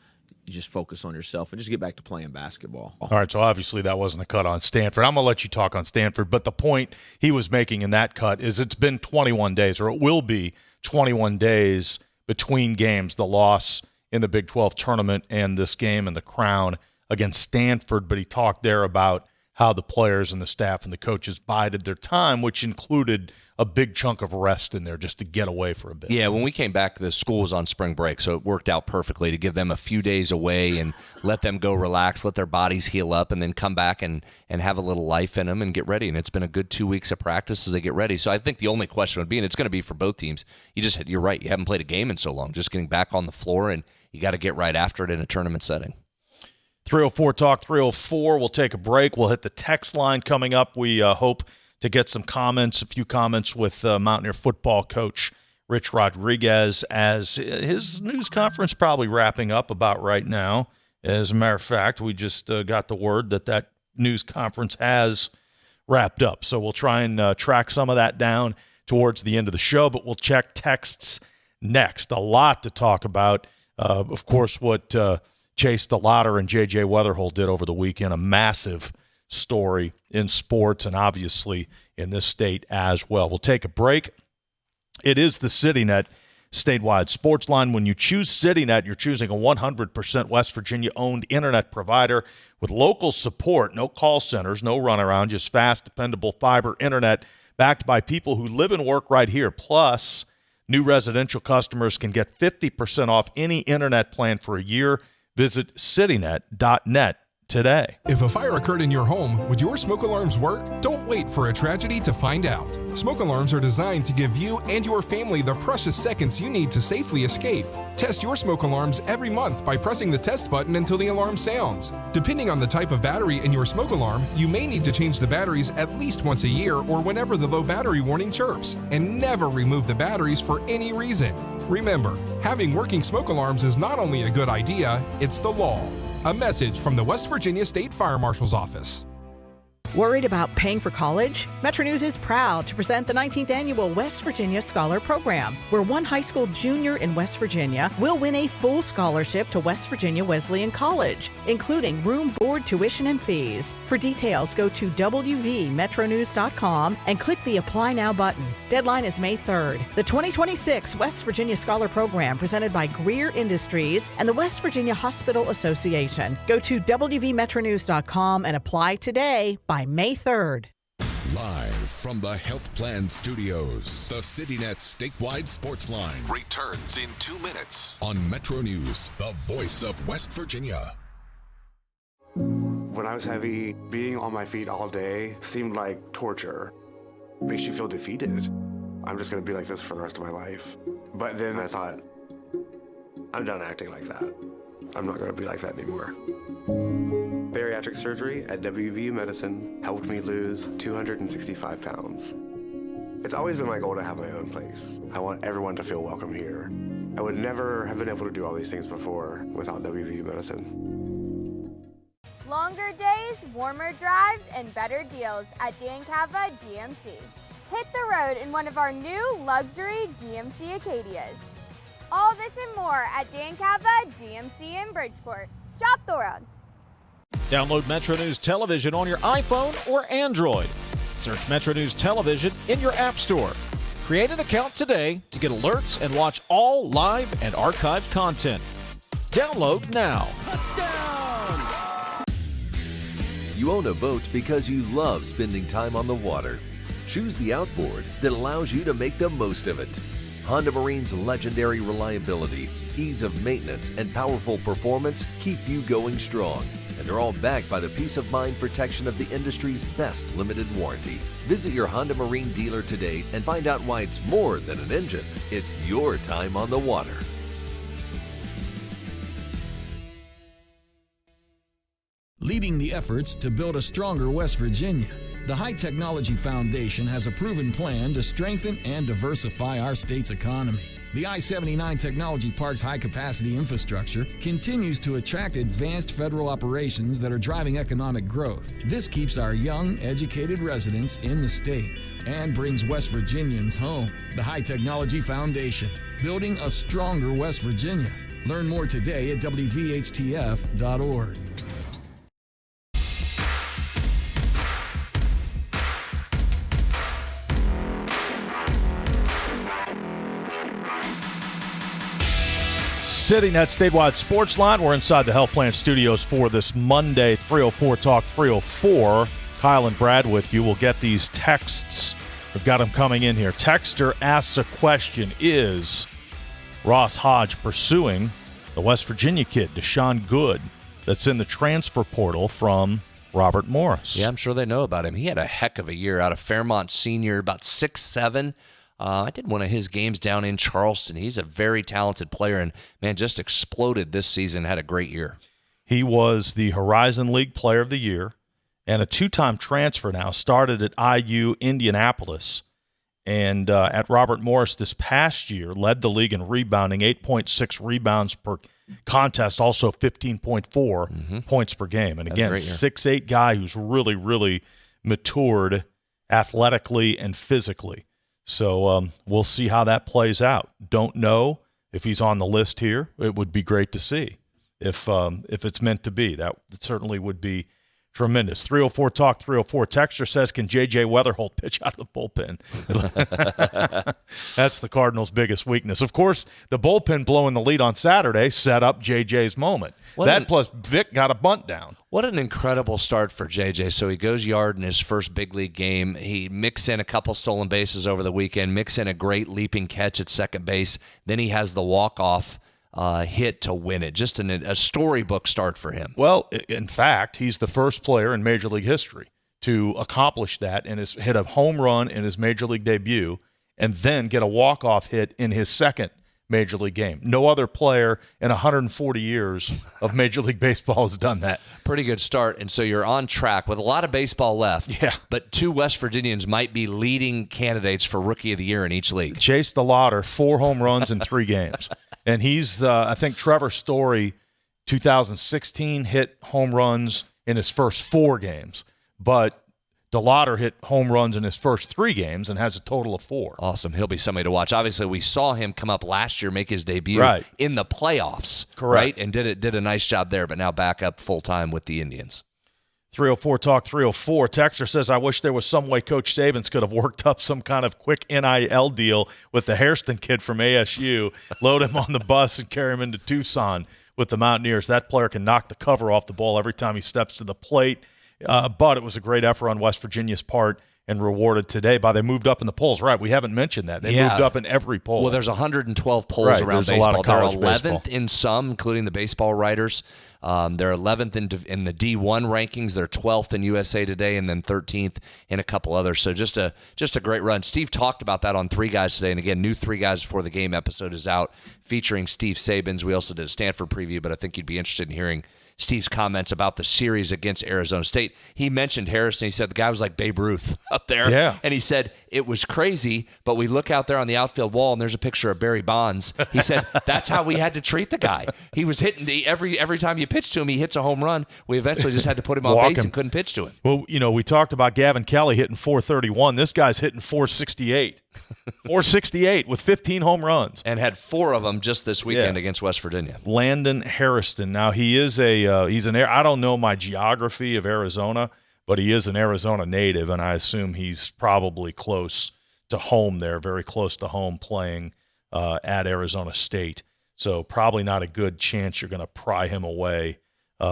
you just focus on yourself and just get back to playing basketball. All right, so obviously that wasn't a cut on Stanford. I'm going to let you talk on Stanford, but the point he was making in that cut is it's been 21 days, or it will be 21 days between games, the loss in the Big 12 tournament and this game in the Crown against Stanford. But he talked there about how the players and the staff and the coaches bided their time, which included a big chunk of rest in there just to get away for a bit. Yeah, when we came back, the school was on spring break, so it worked out perfectly to give them a few days away and let them go relax, let their bodies heal up, and then come back and have a little life in them and get ready. And it's been a good 2 weeks of practice as they get ready. So I think the only question would be, and it's going to be for both teams, you're right, you haven't played a game in so long, just getting back on the floor, and you got to get right after it in a tournament setting. 304 Talk 304. We'll take a break. We'll hit the text line coming up. We hope to get some comments, a few comments with Mountaineer football coach Rich Rodriguez, as his news conference probably wrapping up about right now. As a matter of fact, we just got the word that news conference has wrapped up. So we'll try and track some of that down towards the end of the show, but we'll check texts next. A lot to talk about. Of course, what Chase DeLauder and J.J. Weatherholt did over the weekend, a massive story in sports and obviously in this state as well. We'll take a break. It is the CityNet statewide sports line. When you choose CityNet, you're choosing a 100% West Virginia-owned internet provider with local support, no call centers, no runaround, just fast, dependable fiber internet backed by people who live and work right here. Plus, new residential customers can get 50% off any internet plan for a year. Visit citynet.net today. If a fire occurred in your home, would your smoke alarms work? Don't wait for a tragedy to find out. Smoke alarms are designed to give you and your family the precious seconds you need to safely escape. Test your smoke alarms every month by pressing the test button until the alarm sounds. Depending on the type of battery in your smoke alarm, you may need to change the batteries at least once a year or whenever the low battery warning chirps, and never remove the batteries for any reason. Remember, having working smoke alarms is not only a good idea, it's the law. A message from the West Virginia State Fire Marshal's Office. Worried about paying for college? Metro News is proud to present the 19th Annual West Virginia Scholar Program, where one high school junior in West Virginia will win a full scholarship to West Virginia Wesleyan College, including room, board, tuition, and fees. For details, go to wvmetronews.com and click the Apply Now button. Deadline is May 3rd. The 2026 West Virginia Scholar Program, presented by Greer Industries and the West Virginia Hospital Association. Go to wvmetronews.com and apply today by May 3rd. Live from the Health Plan Studios, the CityNet statewide sports line returns in 2 minutes on Metro News, the voice of West Virginia. When I was heavy, being on my feet all day seemed like torture. It makes you feel defeated. I'm just going to be like this for the rest of my life. But then I thought, I'm done acting like that. I'm not going to be like that anymore. Bariatric surgery at WVU Medicine helped me lose 265 pounds. It's always been my goal to have my own place. I want everyone to feel welcome here. I would never have been able to do all these things before without WVU Medicine. Longer days, warmer drives, and better deals at Dan Cava GMC. Hit the road in one of our new luxury GMC Acadias. All this and more at Dan Cava GMC in Bridgeport. Shop the world. Download Metro News Television on your iPhone or Android. Search Metro News Television in your app store. Create an account today to get alerts and watch all live and archived content. Download now. You own a boat because you love spending time on the water. Choose the outboard that allows you to make the most of it. Honda Marine's legendary reliability, ease of maintenance, and powerful performance keep you going strong. And they're all backed by the peace of mind protection of the industry's best limited warranty. Visit your Honda Marine dealer today and find out why it's more than an engine. It's your time on the water. Leading the efforts to build a stronger West Virginia, the High Technology Foundation has a proven plan to strengthen and diversify our state's economy. The I-79 Technology Park's high-capacity infrastructure continues to attract advanced federal operations that are driving economic growth. This keeps our young, educated residents in the state and brings West Virginians home. The High Technology Foundation, building a stronger West Virginia. Learn more today at WVHTF.org. CityNet statewide sports line. We're inside the Health Plan Studios for this Monday, 304 Talk 304. Kyle and Brad with you. We'll get these texts. We've got them coming in here. Texter asks a question. Is Ross Hodge pursuing the West Virginia kid, Deshaun Good, that's in the transfer portal from Robert Morris? Yeah, I'm sure they know about him. He had a heck of a year out of Fairmont Senior, about 6'7". I did one of his games down in Charleston. He's a very talented player and, man, just exploded this season, had a great year. He was the Horizon League Player of the Year and a 2-time transfer now, started at IU Indianapolis, and at Robert Morris this past year led the league in rebounding, 8.6 rebounds per contest, also 15.4 points per game. And again, 6'8" guy who's really, really matured athletically and physically. So we'll see how that plays out. Don't know if he's on the list here. It would be great to see if it's meant to be. That certainly would be tremendous. 304 Talk 304. Texter says, can J.J. Weatherholt pitch out of the bullpen? That's the Cardinals' biggest weakness. Of course, the bullpen blowing the lead on Saturday set up J.J.'s moment. Plus Vic got a bunt down. What an incredible start for J.J. So he goes yard in his first big league game. He mixed in a couple stolen bases over the weekend, mixed in a great leaping catch at second base. Then he has the walk-off hit to win it. Just a storybook start for him. Well, in fact, he's the first player in Major League history to accomplish that and has hit a home run in his Major League debut and then get a walk-off hit in his second Major League game. No other player in 140 years of Major League Baseball has done that. Pretty good start, and so you're on track with a lot of baseball left. Yeah. But 2 West Virginians might be leading candidates for Rookie of the Year in each league. Chase DeLauder, 4 home runs in 3 games. And he's, I think Trevor Story, 2016, hit home runs in his first 4 games. But DeLauder hit home runs in his first 3 games and has a total of 4. Awesome. He'll be somebody to watch. Obviously, we saw him come up last year, make his debut in the playoffs. Correct. Right? And did a nice job there, but now back up full-time with the Indians. 304 Talk 304. Texter says, I wish there was some way Coach Sabins could have worked up some kind of quick NIL deal with the Hairston kid from ASU, load him on the bus and carry him into Tucson with the Mountaineers. That player can knock the cover off the ball every time he steps to the plate. But it was a great effort on West Virginia's part and rewarded today by they moved up in the polls. Right, we haven't mentioned that. They moved up in every poll. Well, there's 112 polls around baseball. They're 11th in some, including the baseball writers. They're 11th in the D1 rankings. They're 12th in USA Today, and then 13th in a couple others. So just a great run. Steve talked about that on 3 Guys today. And again, new 3 Guys Before the Game episode is out featuring Steve Sabins. We also did a Stanford preview, but I think you'd be interested in hearing Steve's comments about the series against Arizona State. He mentioned Harrison. He said the guy was like Babe Ruth up there. Yeah. And he said it was crazy, but we look out there on the outfield wall and there's a picture of Barry Bonds. He said that's how we had to treat the guy. He was hitting every time you pitch to him, he hits a home run. We eventually just had to put him on base and couldn't pitch to him. Well, we talked about Gavin Kelly hitting 431. This guy's hitting 468. 468 with 15 home runs. And had 4 of them just this weekend against West Virginia. Landon Harrison. Now, he is I don't know my geography of Arizona, but he is an Arizona native, and I assume he's probably close to home there, very close to home playing at Arizona State. So probably not a good chance you're going to pry him away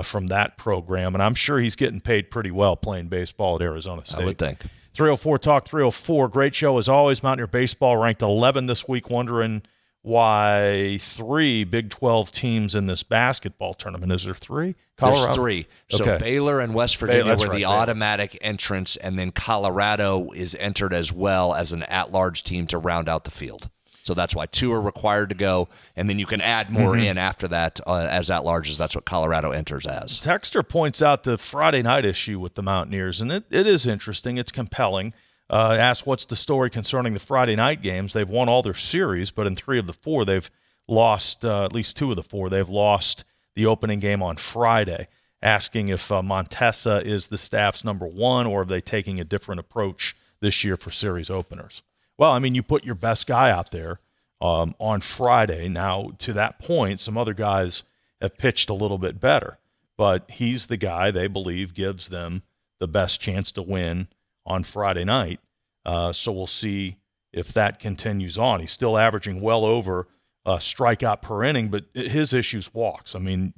from that program. And I'm sure he's getting paid pretty well playing baseball at Arizona State. I would think. 304 Talk 304. Great show as always. Mountaineer Baseball ranked 11 this week, wondering why 3 Big 12 teams in this basketball tournament. Is there 3? Colorado? There's 3. So Baylor and West Virginia were the automatic entrants, and then Colorado is entered as well as an at-large team to round out the field. So that's why 2 are required to go, and then you can add more in after that as at-larges. That's what Colorado enters as. Texter points out the Friday night issue with the Mountaineers, and it is interesting. It's compelling. Asks what's the story concerning the Friday night games. They've won all their series, but in 3 of the 4, they've lost, at least 2 of the 4, they've lost the opening game on Friday. Asking if Montesa is the staff's number 1, or are they taking a different approach this year for series openers? Well, I mean, you put your best guy out there on Friday. Now, to that point, some other guys have pitched a little bit better, but he's the guy they believe gives them the best chance to win on Friday night. So we'll see if that continues on. He's still averaging well over strikeout per inning, but his issue's walks. I mean,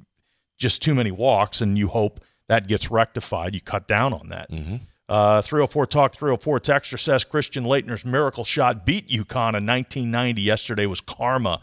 just too many walks, and you hope that gets rectified. You cut down on that. 304 Talk 304. Texter says Christian Leitner's miracle shot beat UConn in 1990. Yesterday was karma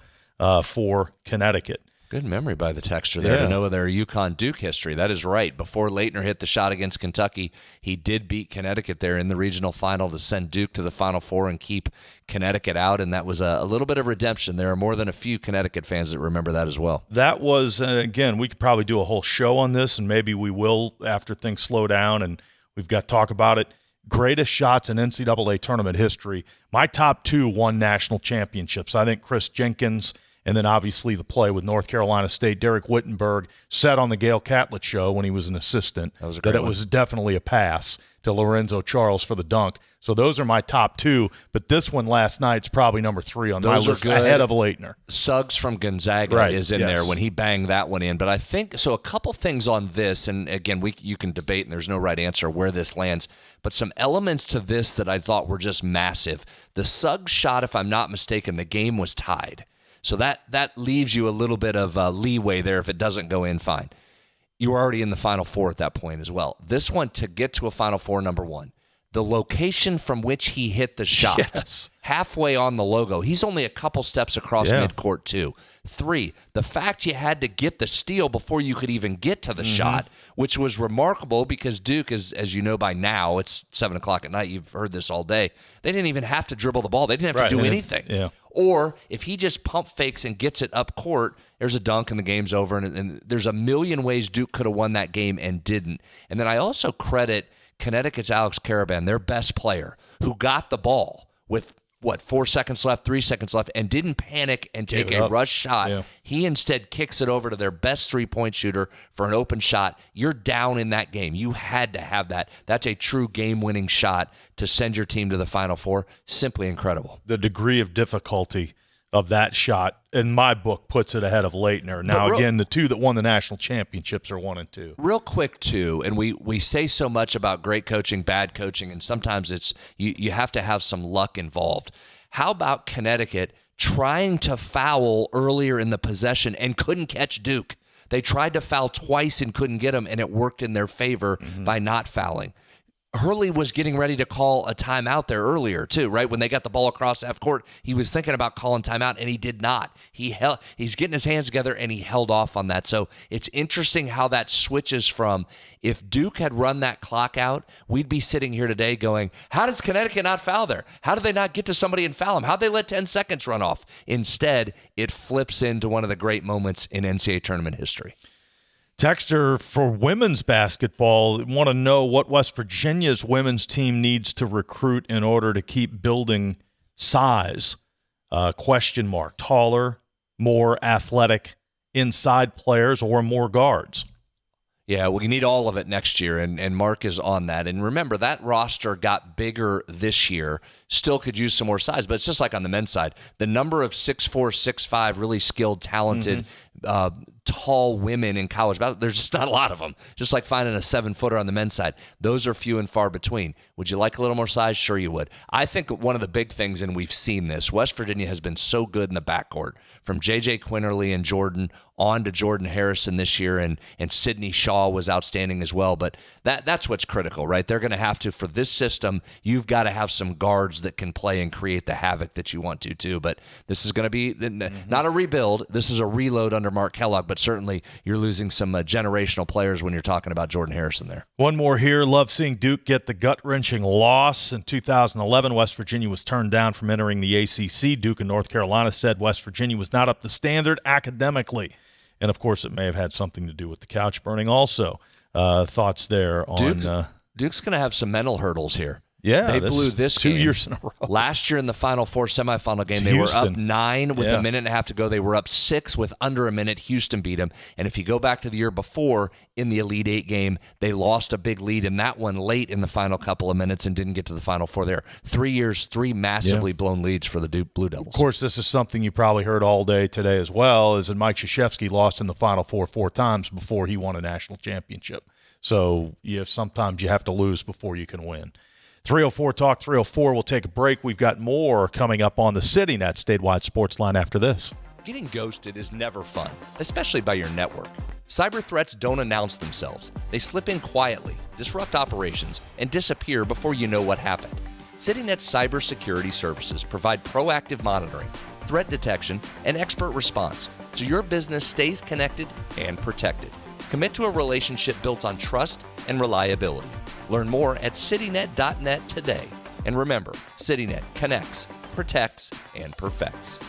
for Connecticut. Good memory by the texter there to know their UConn-Duke history. That is right. Before Leitner hit the shot against Kentucky, he did beat Connecticut there in the regional final to send Duke to the Final Four and keep Connecticut out, and that was a little bit of redemption. There are more than a few Connecticut fans that remember that as well. That was, again, we could probably do a whole show on this, and maybe we will after things slow down and we've got to talk about it. Greatest shots in NCAA tournament history. My top 2 won national championships. I think Chris Jenkins, and then obviously the play with North Carolina State. Derek Wittenberg said on the Gail Catlett show when he was an assistant that it was definitely a pass to Lorenzo Charles for the dunk. So those are my top 2, but this one last night's probably number 3 on my list, ahead of Leitner. Suggs from Gonzaga is in there when he banged that one in. But I think, so a couple things on this, and again, you can debate, and there's no right answer where this lands, but some elements to this that I thought were just massive. The Suggs shot, if I'm not mistaken, the game was tied. So that leaves you a little bit of leeway there. If it doesn't go in, fine. You were already in the Final Four at that point as well. This one, to get to a Final Four, number 1, the location from which he hit the shot, halfway on the logo. He's only a couple steps across midcourt, too. 3, the fact you had to get the steal before you could even get to the shot, which was remarkable because Duke, as you know by now, it's 7 o'clock at night. You've heard this all day. They didn't even have to dribble the ball. They didn't have to do anything. Yeah. Or if he just pump fakes and gets it up court, there's a dunk and the game's over. And there's a million ways Duke could have won that game and didn't. And then I also credit Connecticut's Alex Caravan, their best player, who got the ball with, 4 seconds left, 3 seconds left, and didn't panic and take a rush shot. Yeah. He instead kicks it over to their best three-point shooter for an open shot. You're down in that game. You had to have that. That's a true game-winning shot to send your team to the Final Four. Simply incredible. The degree of difficulty of that shot, in my book, puts it ahead of Leitner. Now, again, the 2 that won the national championships are 1 and 2. Real quick, too, and we say so much about great coaching, bad coaching, and sometimes it's you have to have some luck involved. How about Connecticut trying to foul earlier in the possession and couldn't catch Duke? They tried to foul twice and couldn't get him, and it worked in their favor by not fouling. Hurley was getting ready to call a timeout there earlier, too, right? When they got the ball across half court, he was thinking about calling timeout, and he did not. He's getting his hands together, and he held off on that. So it's interesting how that switches from, if Duke had run that clock out, we'd be sitting here today going, how does Connecticut not foul there? How did they not get to somebody and foul him? How'd they let 10 seconds run off? Instead, it flips into one of the great moments in NCAA tournament history. Texter for women's basketball want to know what West Virginia's women's team needs to recruit in order to keep building size. Question mark. Taller, more athletic inside players, or more guards? Yeah, well, you need all of it next year, and Mark is on that. And remember, that roster got bigger this year, still could use some more size, but it's just like on the men's side. The number of 6'4", 6'5", really skilled, talented, tall women in college basketball, there's just not a lot of them. Just like finding a 7-footer on the men's side. Those are few and far between. Would you like a little more size? Sure you would. I think one of the big things, and we've seen this, West Virginia has been so good in the backcourt, from J.J. Quinterly and Jordan on to Jordan Harrison this year, and Sydney Shaw was outstanding as well. But that's what's critical, right? They're going to have to, for this system, you've got to have some guards that can play and create the havoc that you want to, too. But this is going to be not a rebuild. This is a reload under Mark Kellogg, but certainly you're losing some generational players when you're talking about Jordan Harrison there. One more here. Love seeing Duke get the gut-wrenching loss. In 2011, West Virginia was turned down from entering the ACC. Duke and North Carolina said West Virginia was not up to standard academically. And, of course, it may have had something to do with the couch burning also. Thoughts there on Duke's going to have some mental hurdles here. Yeah, they blew this 2 game. years in a row. Last year in the Final Four semifinal game, they were up 9 with a minute and a half to go. They were up 6 with under a minute. Houston beat them. And if you go back to the year before in the Elite Eight game, they lost a big lead in that one late in the final couple of minutes and didn't get to the Final Four there. 3 years, 3 massively blown leads for the Duke Blue Devils. Of course, this is something you probably heard all day today as well, is that Mike Krzyzewski lost in the Final Four 4 times before he won a national championship. So sometimes you have to lose before you can win. 304 Talk 304. We'll take a break. We've got more coming up on the CityNet statewide sports line after this. Getting ghosted is never fun, especially by your network. Cyber threats don't announce themselves. They slip in quietly, disrupt operations, and disappear before you know what happened. CityNet's cybersecurity services provide proactive monitoring, threat detection, and expert response so your business stays connected and protected. Commit to a relationship built on trust and reliability. Learn more at citynet.net today. And remember, CityNet connects, protects, and perfects.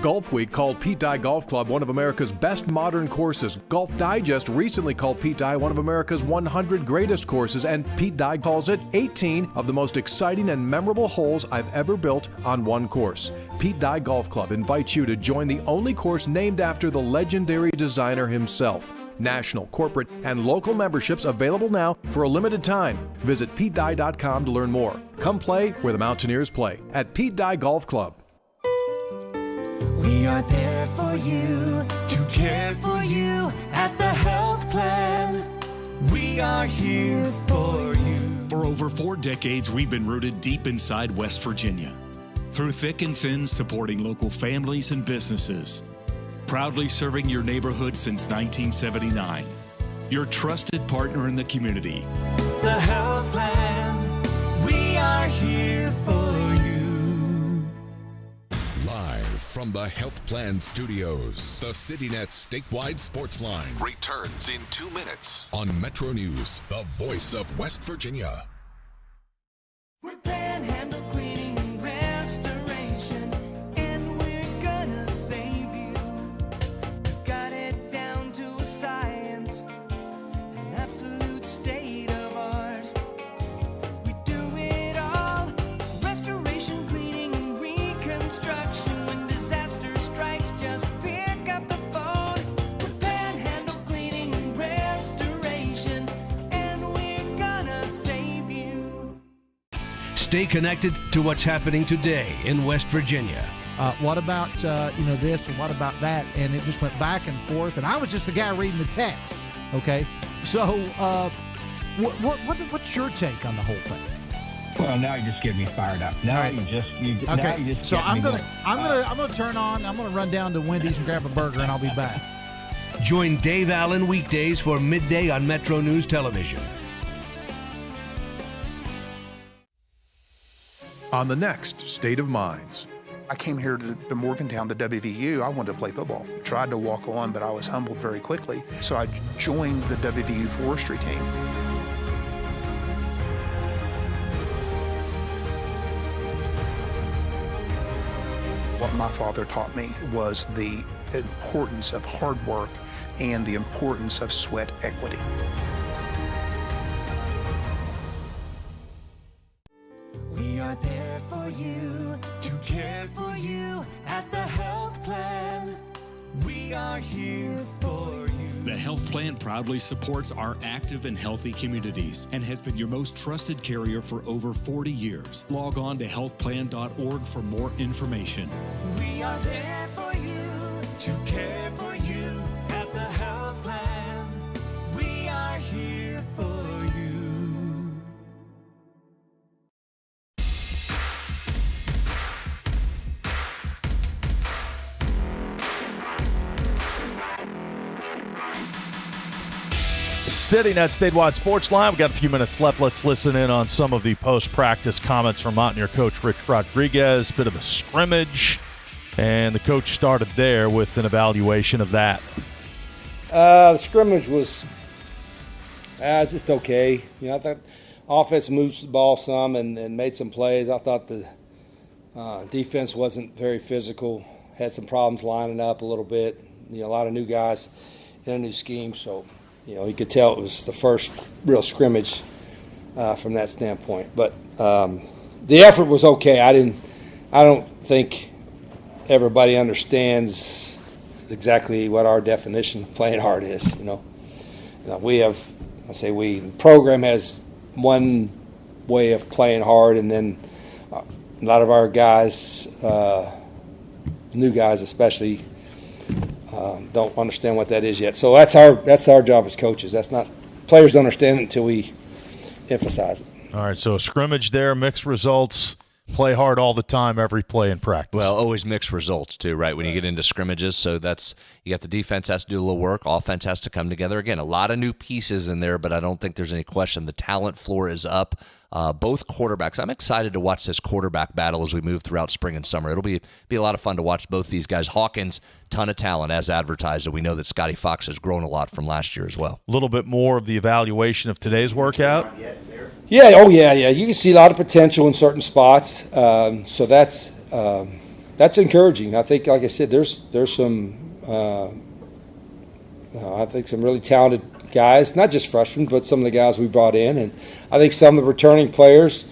Golf Week called Pete Dye Golf Club one of America's best modern courses. Golf Digest recently called Pete Dye one of America's 100 greatest courses, and Pete Dye calls it 18 of the most exciting and memorable holes I've ever built on one course. Pete Dye Golf Club invites you to join the only course named after the legendary designer himself. National, corporate, and local memberships available now for a limited time. Visit PeteDye.com to learn more. Come play where the Mountaineers play at Pete Dye Golf Club. We are there for you, to care for you at the health plan. We are here for you. For over 4 decades, we've been rooted deep inside West Virginia. Through thick and thin, supporting local families and businesses. Proudly serving your neighborhood since 1979. Your trusted partner in the community. The health plan. We are here for you. Live from the Health Plan Studios, the CityNet statewide Sportsline returns in 2 minutes on Metro News, the voice of West Virginia. We're Panhandle Cleaning and Restoration, and we're gonna save you. We've got it down to a science, an absolute state of art. We do it all, restoration, cleaning, and reconstruction. When disaster strikes, just pick up the phone. We're Panhandle Cleaning and Restoration, and we're gonna save you. Stay connected to what's happening today in West Virginia. What about this and what about that? And it just went back and forth. And I was just the guy reading the text. Okay, so what's your take on the whole thing? Well, now you just get me fired up. Now Right. you just Okay, so get I'm me gonna going. turn on. I'm gonna run down to Wendy's and grab a burger, and I'll be back. Join Dave Allen weekdays for midday on Metro News Television. On the next State of Minds. I came here to Morgantown, the WVU. I wanted to play football. Tried to walk on, but I was humbled very quickly. So I joined the WVU forestry team. What my father taught me was the importance of hard work and the importance of sweat equity. We are there for you, to care for you at the health plan. We are here for you. The Health Plan proudly supports our active and healthy communities and has been your most trusted carrier for over 40 years. Log on to healthplan.org for more information. We are there for you, to care for you at the health plan. We are here for you. CityNet statewide Sportsline. We've got a few minutes left. Let's listen in on some of the post-practice comments from Mountaineer coach Rich Rodriguez. Bit of a scrimmage, and the coach started there with an evaluation of that. The scrimmage was just okay. I thought offense moved the ball some and made some plays. I thought the defense wasn't very physical. Had some problems lining up a little bit. A lot of new guys in a new scheme, so you could tell it was the first real scrimmage from that standpoint. But the effort was okay. I don't think everybody understands exactly what our definition of playing hard is. The program has one way of playing hard, and then a lot of our guys, new guys especially, don't understand what that is yet. So that's our job as coaches. That's not players don't understand it until we emphasize it. All right, so a scrimmage there, mixed results. Play hard all the time, every play in practice. Well, always mixed results too, right? When you get into scrimmages, so you got the defense has to do a little work, offense has to come together. Again, a lot of new pieces in there, but I don't think there's any question. The talent floor is up. both quarterbacks. I'm excited to watch this quarterback battle as we move throughout spring and summer. It'll be a lot of fun to watch both these guys. Hawkins, ton of talent as advertised, and we know that Scotty Fox has grown a lot from last year as well. A little bit more of the evaluation of today's workout. Yeah, you can see a lot of potential in certain spots. So that's encouraging. I think, like I said, there's some I think some really talented guys, not just freshmen, but some of the guys we brought in. And I think some of the returning players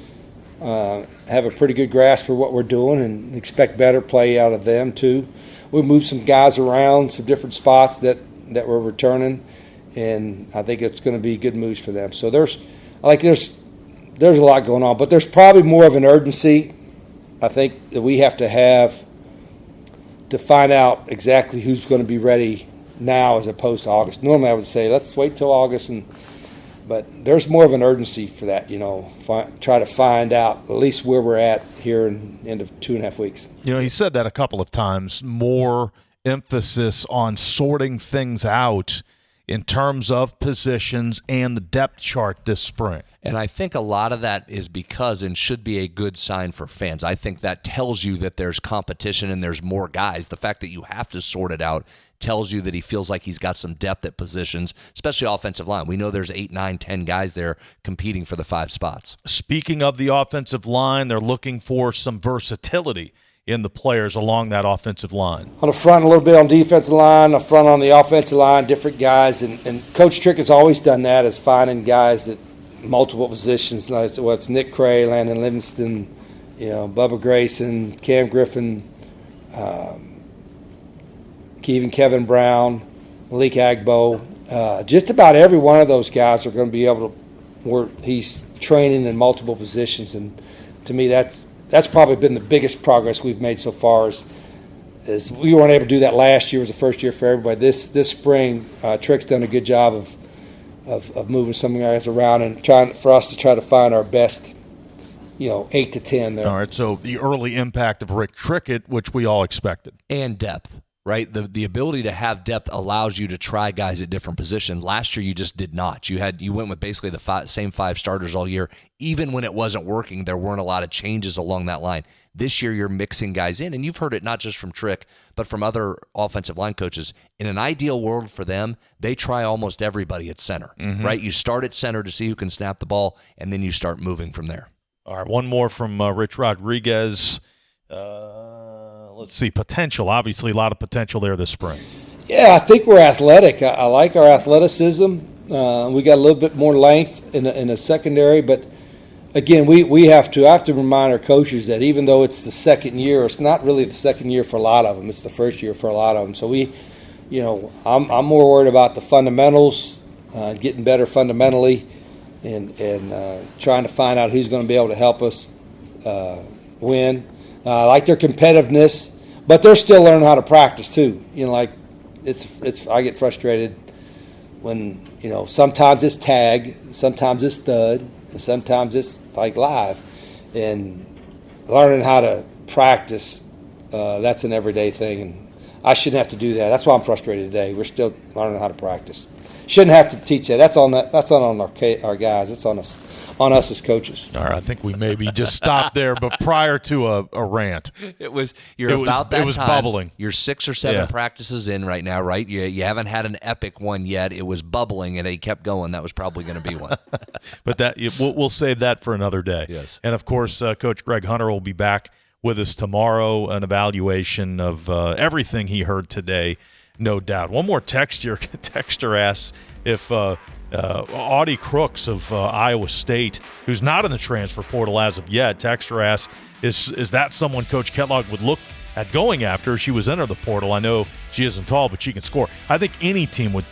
have a pretty good grasp of what we're doing and expect better play out of them too. We moved some guys around, some different spots that we're returning, and I think it's going to be good moves for them. So there's a lot going on, but there's probably more of an urgency, I think, that we have to find out exactly who's going to be ready now as opposed to August. Normally I would say let's wait till August, but there's more of an urgency for that, try to find out at least where we're at here in the end of 2.5 weeks. He said that a couple of times, more emphasis on sorting things out in terms of positions and the depth chart this spring. And I think a lot of that is because, and should be a good sign for fans. I think that tells you that there's competition and there's more guys. The fact that you have to sort it out tells you that he feels like he's got some depth at positions, especially offensive line. We know there's 8, 9, 10 guys there competing for the 5 spots. Speaking of the offensive line, they're looking for some versatility in the players along that offensive line. On the front, a little bit on defensive line, the front on the offensive line, different guys. And Coach Trick has always done that, is finding guys that multiple positions. It's Nick Cray, Landon Livingston, Bubba Grayson, Cam Griffin, even Kevin Brown, Malik Agbo. Just about every one of those guys are going to be able to where he's training in multiple positions. And to me, that's probably been the biggest progress we've made so far. Is we weren't able to do that last year. It was the first year for everybody. This spring, Trick's done a good job of moving some guys around and trying for us to try to find our best, 8 to 10 there. All right, so the early impact of Rick Trickett, which we all expected. And depth, right? The ability to have depth allows you to try guys at different positions. Last year, you just did not. You went with basically the same 5 starters all year. Even when it wasn't working, there weren't a lot of changes along that line. This year, you're mixing guys in, and you've heard it not just from Trick, but from other offensive line coaches. In an ideal world for them, they try almost everybody at center, right? You start at center to see who can snap the ball, and then you start moving from there. All right, one more from Rich Rodriguez. Let's see, potential. Obviously, a lot of potential there this spring. Yeah, I think we're athletic. I like our athleticism. We got a little bit more length in the secondary, but again, I have to remind our coaches that even though it's the second year, it's not really the second year for a lot of them. It's the first year for a lot of them. So I'm more worried about the fundamentals, getting better fundamentally, and trying to find out who's going to be able to help us win. I like their competitiveness, but they're still learning how to practice too. I get frustrated when sometimes it's tag, sometimes it's stud, and sometimes it's like live, and learning how to practice. That's an everyday thing, and I shouldn't have to do that. That's why I'm frustrated today. We're still learning how to practice. Shouldn't have to teach that. That's not on our guys. It's on us as coaches. All right, I think we maybe just stopped there, but prior to a rant. It was bubbling. You're 6 or 7 practices in right now, right? You haven't had an epic one yet. It was bubbling, and it kept going. That was probably going to be one. But we'll save that for another day. Yes. And, of course, Coach Greg Hunter will be back with us tomorrow, an evaluation of everything he heard today, no doubt. One more text here. Texter asks if Audie Crooks of Iowa State, who's not in the transfer portal as of yet, texter asks, is that someone Coach Kellogg would look at going after? She was into the portal. I know she isn't tall, but she can score. I think any team would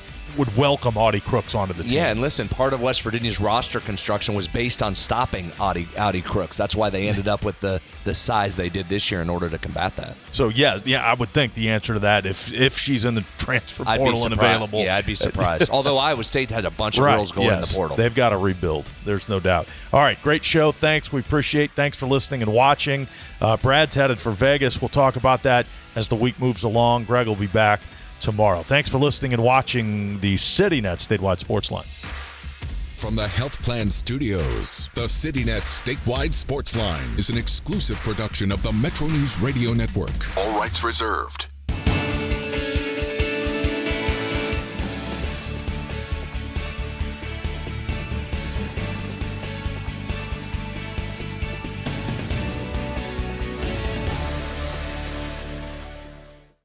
welcome Audie Crooks onto the team. Yeah, and listen, part of West Virginia's roster construction was based on stopping Audie Crooks. That's why they ended up with the size they did this year in order to combat that. So, yeah, I would think the answer to that, if she's in the transfer portal and available. Yeah, I'd be surprised. Although Iowa State had a bunch of girls going in the portal. They've got to rebuild. There's no doubt. All right, great show. Thanks. We appreciate. Thanks for listening and watching. Brad's headed for Vegas. We'll talk about that as the week moves along. Greg will be back tomorrow. Thanks for listening and watching the CityNet Statewide Sportsline. From the Health Plan Studios, the CityNet statewide Sportsline is an exclusive production of the Metro News Radio Network. All rights reserved.